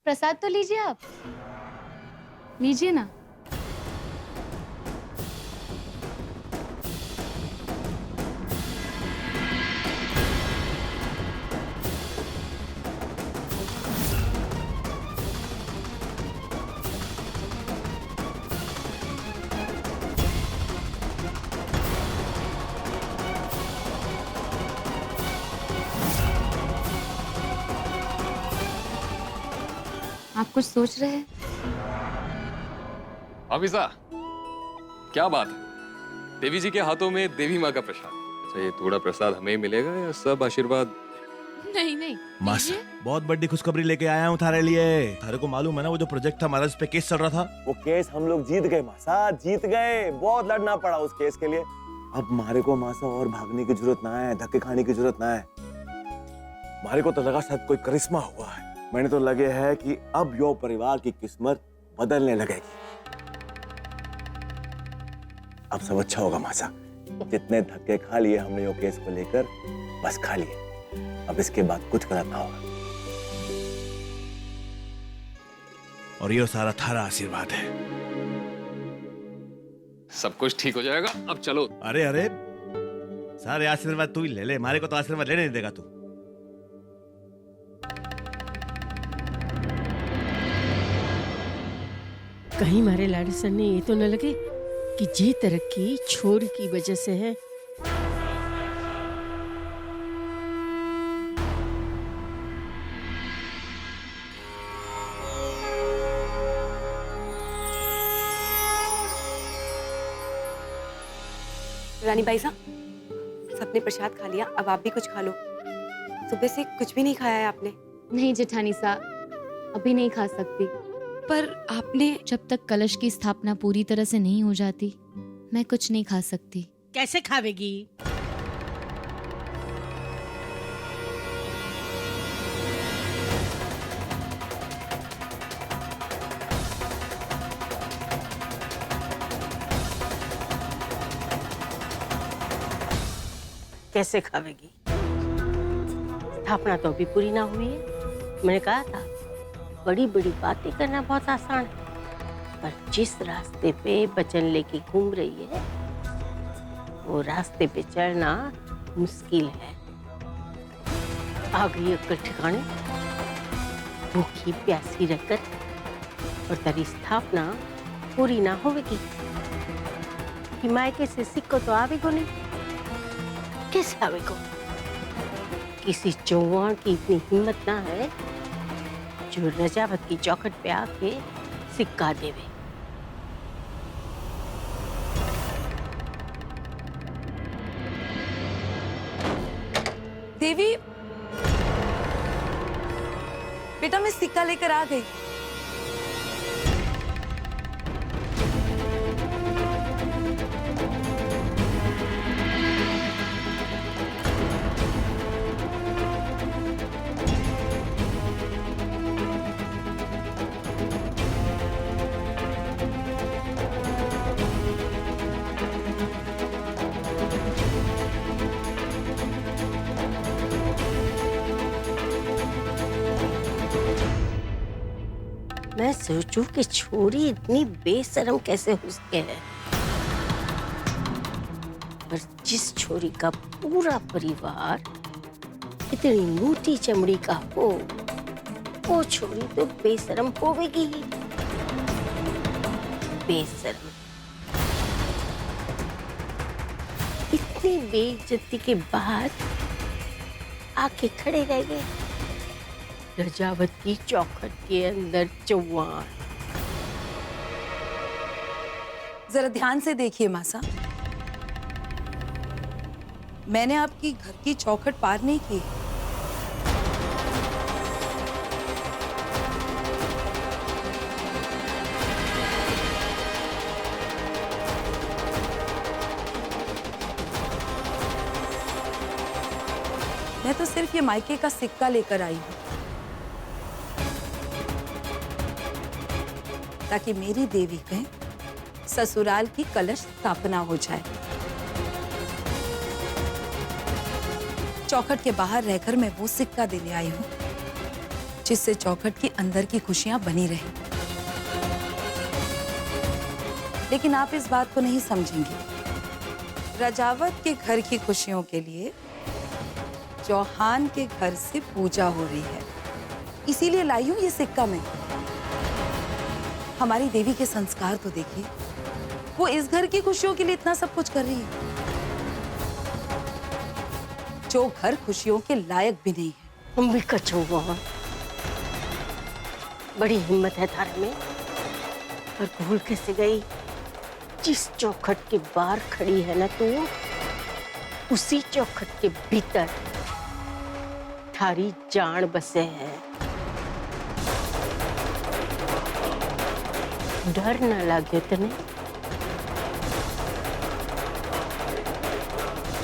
प्रसाद तो लीजिए आप, लीजिए ना। आप कुछ सोच रहे हैं? हाफिजा, क्या बात है, देवी जी के हाथों में देवी माँ का प्रसाद। अच्छा, ये थोड़ा प्रसाद हमें ही मिलेगा या सब आशीर्वाद? नहीं नहीं, मासा, बहुत बड़ी खुशखबरी लेके आया हूँ थारे लिए। थारे को मालूम है ना वो जो प्रोजेक्ट था हमारा, जिस पे केस चल रहा था? वो केस हम लोग जीत गए मासा, जीत गए। बहुत लड़ना पड़ा उस केस के लिए। अब मारे को मासा और भागने की जरूरत ना है, धक्के खाने की जरूरत ना है। मारे को तो लगा शायद कोई करिश्मा हुआ है। मैंने तो लगे है कि अब यो परिवार की किस्मत बदलने लगेगी। अब सब अच्छा होगा मासा। जितने धक्के खा लिए हमने यो केस को लेकर, बस खा लिए। अब इसके बाद कुछ गलत ना होगा। और ये सारा थारा आशीर्वाद है। सब कुछ ठीक हो जाएगा, अब चलो। अरे अरे, सारे आशीर्वाद तू ही ले ले, मारे को तो आशीर्वाद लेने नहीं देगा तू। कहीं हमारे लाडे सर ने ये तो न लगे कि ये तरक्की छोरी की वजह से है। रानी बाई साहब, सबने प्रसाद खा लिया, अब आप भी कुछ खा लो। सुबह से कुछ भी नहीं खाया है आपने। नहीं जेठानी साहब, अभी नहीं खा सकती। पर आपने जब तक कलश की स्थापना पूरी तरह से नहीं हो जाती, मैं कुछ नहीं खा सकती। कैसे खावेगी? कैसे खावेगी? स्थापना तो अभी पूरी ना हुई है। मैंने कहा था बड़ी बड़ी बातें करना बहुत आसान है, पर जिस रास्ते पे बचन लेके घूम रही है वो रास्ते पे चलना मुश्किल है। आ गई अक्कल ठिकाने, भूखी प्यासी रहकर और तेरी स्थापना पूरी ना होगी। हिमायके से सिक्को तो आवेगो नहीं, कैसे आवेगो? किसी चौहान की इतनी हिम्मत ना है जो रजावत की चौखट पे आके सिक्का देवे। देवी, बेटा मैं सिक्का लेकर आ गई। मैं सोचूं कि छोरी इतनी बेशरम कैसे हो सके है, पर जिस छोरी का पूरा परिवार इतनी मोटी चमड़ी का हो, वो छोरी तो बेशरम होवेगी ही। बेशरम। इतनी बेइज्जती के बाद आके खड़े रह गए रजावत की चौखट के अंदर चौहान। जरा ध्यान से देखिए मासा, मैंने आपकी घर की चौखट पार नहीं की। मैं तो सिर्फ ये मायके का सिक्का लेकर आई हूं, ताकि मेरी देवी के ससुराल की कलश स्थापना हो जाए। चौखट के बाहर रहकर मैं वो सिक्का देने आई हूं जिससे चौखट के अंदर की खुशियां बनी रहें। लेकिन आप इस बात को नहीं समझेंगे। रजावत के घर की खुशियों के लिए चौहान के घर से पूजा हो रही है, इसीलिए लाई हूं ये सिक्का मैं। हमारी देवी के संस्कार तो देखिए, वो इस घर की खुशियों के लिए इतना सब कुछ कर रही है जो घर खुशियों के लायक भी नहीं है। अंबिका चौहान, बड़ी हिम्मत है थारे में, पर भूल कैसे गई? जिस चौखट के बाहर खड़ी है ना तू, उसी चौखट के भीतर थारी जान बसे है। डर न लगे तने?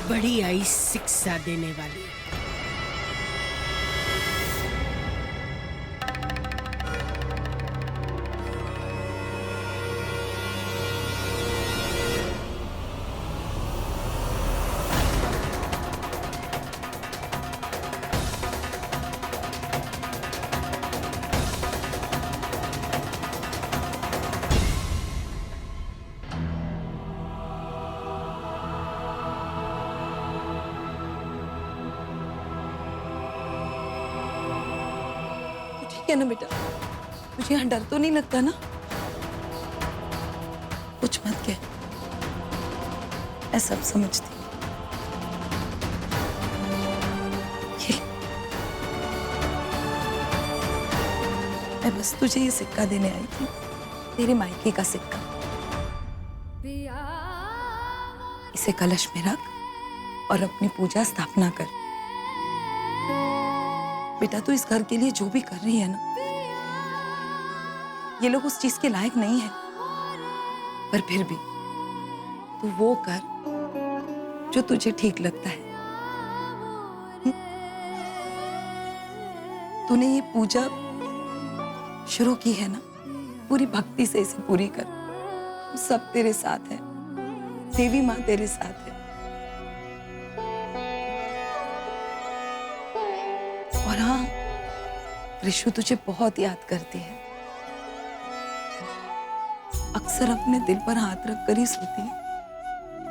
बड़ी आई शिक्षा देने वाली। ठीक है ना बेटा, तुझे यहाँ डर तो नहीं लगता ना? कुछ मत कह, मैं सब समझती हूँ। ये ले। मैं बस तुझे ये सिक्का देने आई थी, तेरे मायके का सिक्का। इसे कलश में रख और अपनी पूजा स्थापना कर। बेटा तू इस घर के लिए जो भी कर रही है ना, ये लोग उस चीज के लायक नहीं है, पर फिर भी तू वो कर जो तुझे ठीक लगता है। तूने ये पूजा शुरू की है ना, पूरी भक्ति से इसे पूरी कर। हम सब तेरे साथ हैं, देवी माँ तेरे साथ है। और हाँ, ऋषु तुझे बहुत याद करती है, अक्सर अपने दिल पर हाथ रख कर ही सोती है।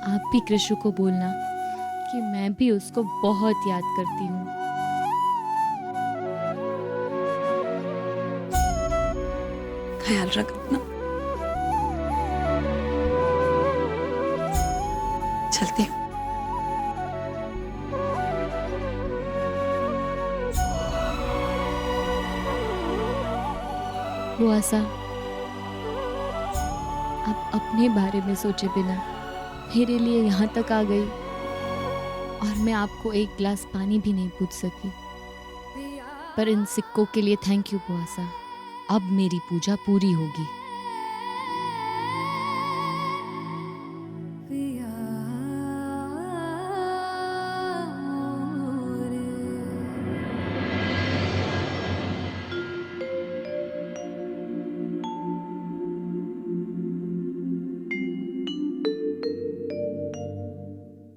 आप भी कृषु को बोलना कि मैं भी उसको बहुत याद करती हूँ। ख्याल रख अपना। चलती हूँ। बुआसा, आप अपने बारे में सोचे बिना मेरे लिए यहाँ तक आ गई, और मैं आपको एक गिलास पानी भी नहीं पूछ सकी। पर इन सिक्कों के लिए थैंक यू बुआसा। अब मेरी पूजा पूरी होगी।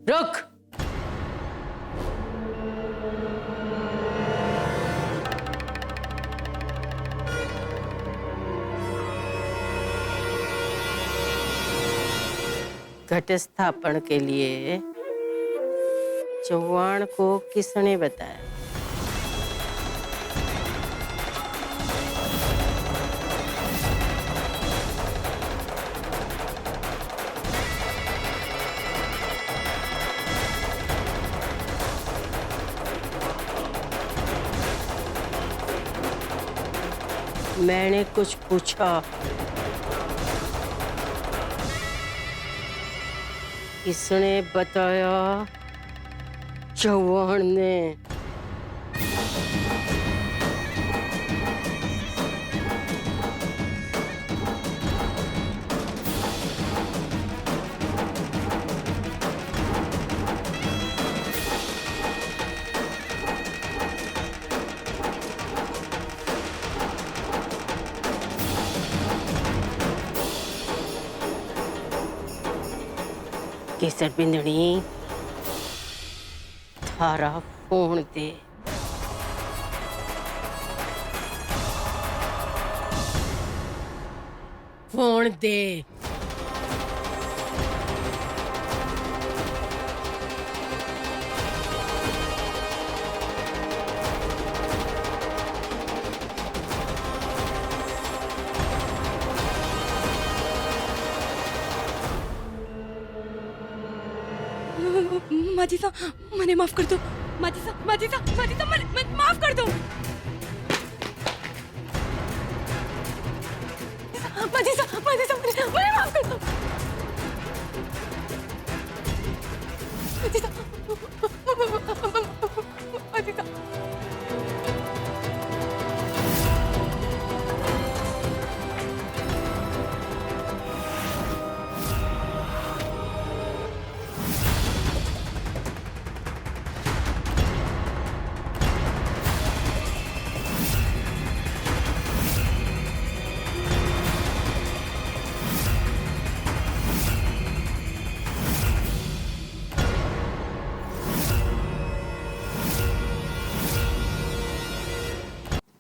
रुक। घट स्थापन के लिए चौहान को किसने बताया? मैंने कुछ पूछा? किसने बताया? चौहान ने। केसर बिंदनी, थारा फोन दे। फोन दे। माजीसा, मने माफ कर दो। माजीसा, माजीसा, माजीसा, मने माफ कर दो। माजीसा, माजीसा, मने माफ कर दो। माजीसा, माजीसा।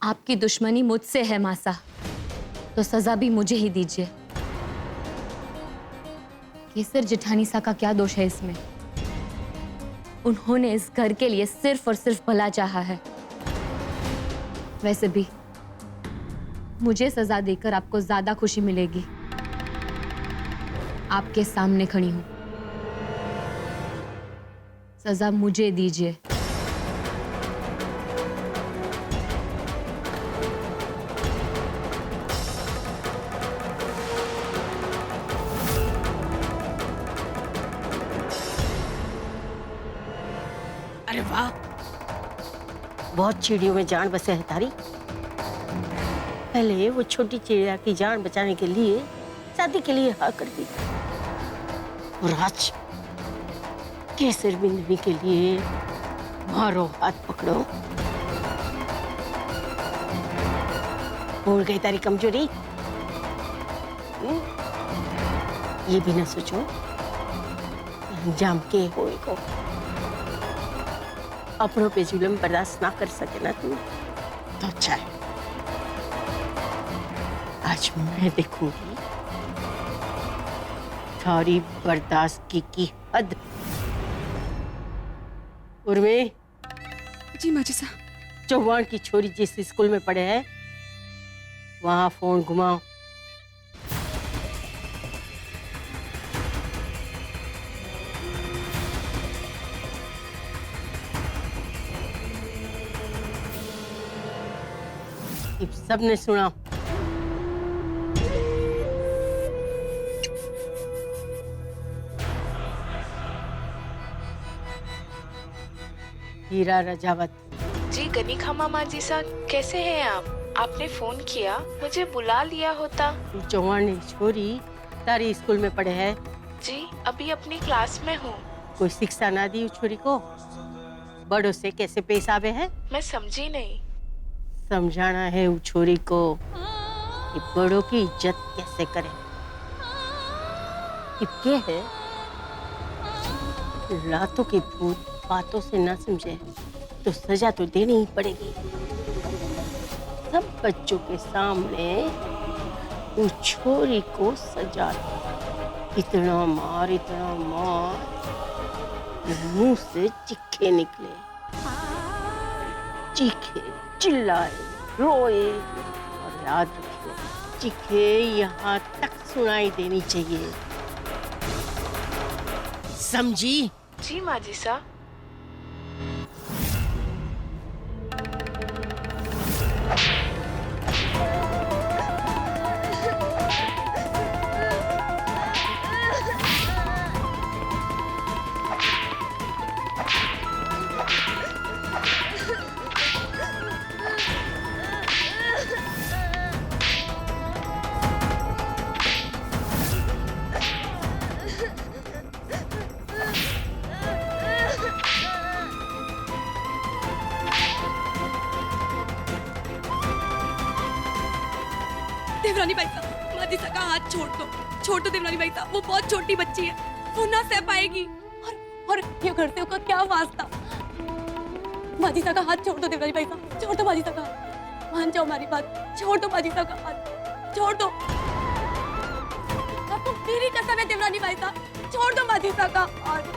आपकी दुश्मनी मुझसे है मासा, तो सजा भी मुझे ही दीजिए। केसर जेठानी सा का क्या दोष है इसमें? उन्होंने इस घर के लिए सिर्फ और सिर्फ भला चाहा है। वैसे भी मुझे सजा देकर आपको ज्यादा खुशी मिलेगी। आपके सामने खड़ी हूं, सजा मुझे दीजिए। अरे वाह, बहुत चिड़ियों में जान बसे है तारी। पहले वो छोटी चिड़िया की जान बचाने के लिए शादी के लिए हाँ कर दी, और आज केसर बिंदवी के लिए मारो हाथ पकड़ो। भूल गई तारी कमजोरी? ये भी ना सोचो अंजाम के होएगा। अपनों पे जुल्म बर्दाश्त ना कर सके ना तू, तो अच्छा है। आज मैं देखूंगी थारी बर्दाश्त की हद। उर्मी, जी माजीसा। चौहान की छोरी जिस स्कूल में पढ़े है वहां फोन घुमाओ। सबने सुना। हीरा रजावत। जी गनी मामा जी सा, कैसे हैं आप? आपने फोन किया, मुझे बुला लिया होता। चौहान ने छोरी तारी स्कूल में पढ़े है। जी अभी अपनी क्लास में हूँ। कोई शिक्षा ना दी उस छोरी को? बड़ों से कैसे पेश आवे है? मैं समझी नहीं। समझाना है उस छोरी को कि बड़ों की इज्जत कैसे करे। ये है रातों की भूत बातों से ना समझे तो सजा तो देनी ही पड़ेगी। सब बच्चों के सामने उस छोरी को सजा दे। इतना मार मुंह से चिक्के निकले, चीखे, चिल्लाए, रोए, और याद रखियो चीखे यहाँ तक सुनाई देनी चाहिए। समझी? जी माँ जी सा। देवरानी भाई साहब, माजीसा का हाथ छोड़ दो देवरानी भाई साहब। वो बहुत छोटी बच्ची है, वो ना सह पाएगी। और ये घर से उसका क्या वास्ता? माजीसा का हाथ छोड़ दो देवरानी भाई साहब, छोड़ दो माजीसा का हाथ। मान जाओ हमारी बात, छोड़ दो माजीसा का हाथ, छोड़ दो। मेरी कसम है देवरानी भाई साहब, छोड़ दो माजीसा का और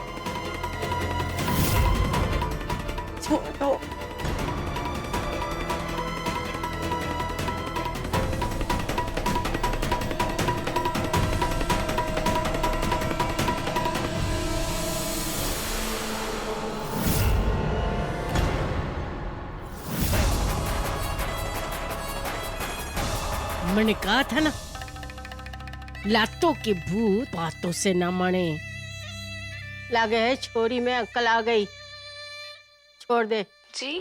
छोड़ दो। मैंने कहा था ना, लातों के भूत बातों से न माने। लागे है छोरी में अक्ल आ गई, छोड़ दे। जी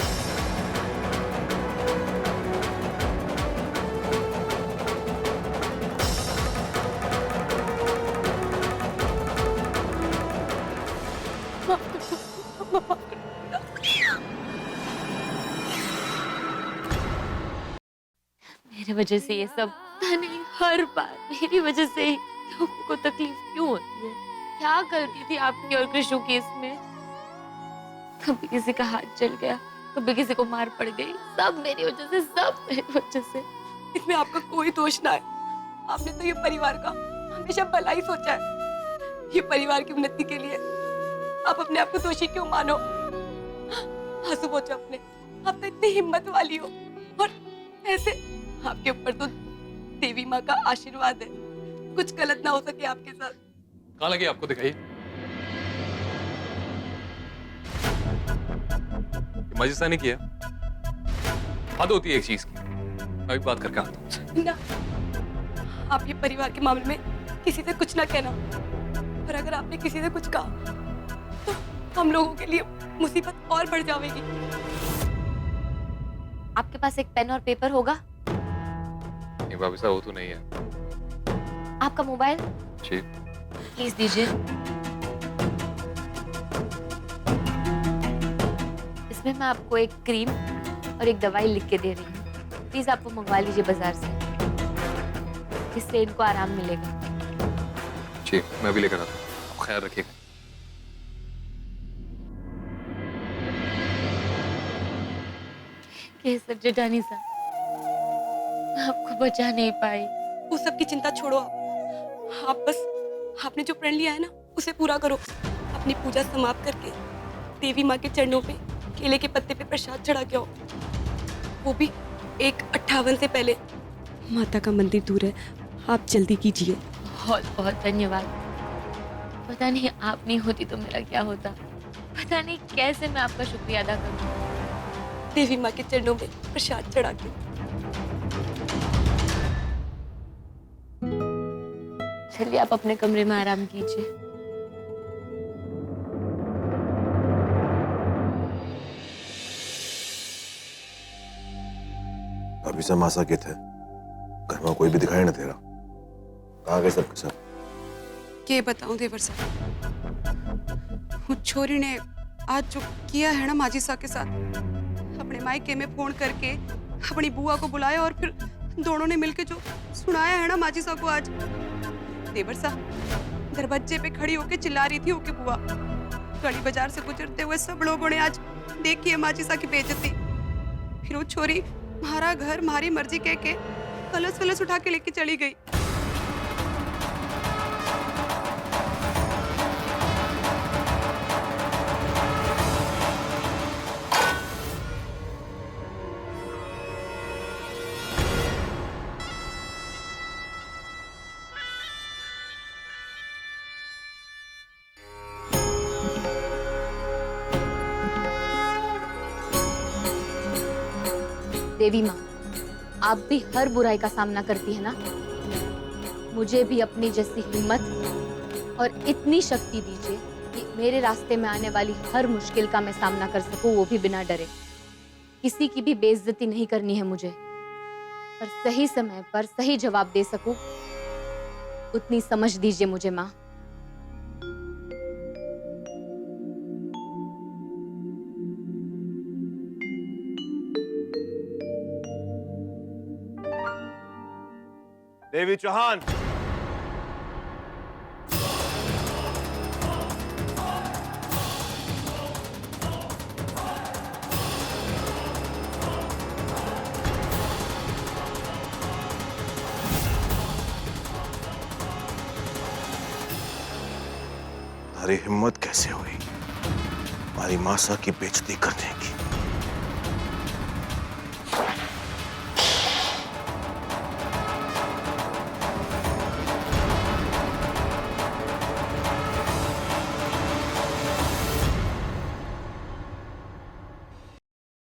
मेरे वजह से ये सब, पता नहीं हर बार मेरी वजह से ही लोगों को तकलीफ क्यों होती है। क्या गलती थी आपकी और कृष्ण की इसमें? कभी किसी का हाथ जल गया, कभी किसी को मार पड़ गई, सब मेरी वजह से, सब मेरी वजह से। इसमें आपका कोई दोष ना है। आपने तो ये परिवार का हमेशा भला ही सोचा है। ये परिवार की उन्नति के लिए आप अपने आप को दोषी क्यों मानो? आंसू पोंछो अपने, आप तो इतनी हिम्मत वाली हो। और ऐसे आपके ऊपर तो देवी माँ का आशीर्वाद है, कुछ गलत ना हो सके आपके साथ। कहाँ लगी आपको, दिखाइए। माजिसा ने किया, हद होती है एक चीज की। मैं भी बात करके आता हूँ। ना, आप ये परिवार के मामले में किसी से कुछ ना कहना। और अगर आपने किसी से कुछ कहा तो हम लोगों के लिए मुसीबत और बढ़ जाएगी। आपके पास एक पेन और पेपर होगा? नहीं भाभी साहब, वो तो नहीं है। आपका मोबाइल जी प्लीज दीजिए। इसमें मैं आपको एक क्रीम और एक दवाई लिख के दे रही हूँ, प्लीज आप वो मंगवा लीजिए बाजार से, इससे इनको आराम मिलेगा। जी मैं भी लेकर आता हूँ, आप ख्याल रखिएगा। केसर जेठानी साहब, मैं आपको बचा नहीं पाई। वो सब की चिंता छोड़ो आप बस आपने जो प्रण लिया है ना उसे पूरा करो। अपनी पूजा समाप्त करके देवी माँ के चरणों पे केले के पत्ते पे प्रसाद चढ़ा के आओ, वो भी 1:58 से पहले। माता का मंदिर दूर है, आप जल्दी कीजिए। बहुत बहुत धन्यवाद। पता नहीं आप नहीं होती तो मेरा क्या होता, पता नहीं कैसे मैं आपका शुक्रिया अदा करूँ। देवी माँ के चरणों में प्रसाद चढ़ा के चलिए आप अपने कमरे में आराम कीजिए। अभी से मासा के थे, घर में कोई भी दिखाई ना तेरा। कहाँ गए सब के सब? क्या बताऊं देवर साहब, उस छोरी ने आज जो किया है ना माजी साहब के साथ, अपने मायके में फोन करके अपनी बुआ को बुलाया और फिर दोनों ने मिलकर जो सुनाया है ना माजी साहब को आज। देवर साहब दरवाजे पे खड़ी होके चिल्ला रही थी ओके बुआ। गली बाजार से गुजरते हुए सब लोगों ने आज देखी है माजी साहब की बेइज्जती। फिर वो छोरी हमारा घर हमारी मर्जी कह के कलश वलश उठा के लेके चली गई। देवी माँ, आप भी हर बुराई का सामना करती है ना, मुझे भी अपनी जैसी हिम्मत और इतनी शक्ति दीजिए कि मेरे रास्ते में आने वाली हर मुश्किल का मैं सामना कर सकूं, वो भी बिना डरे। किसी की भी बेइज्जती नहीं करनी है मुझे, और सही समय पर सही जवाब दे सकूं, उतनी समझ दीजिए मुझे माँ। देवी चौहान, तुम्हारी हिम्मत कैसे हुई हमारी मासा की बेइज्जती करने की?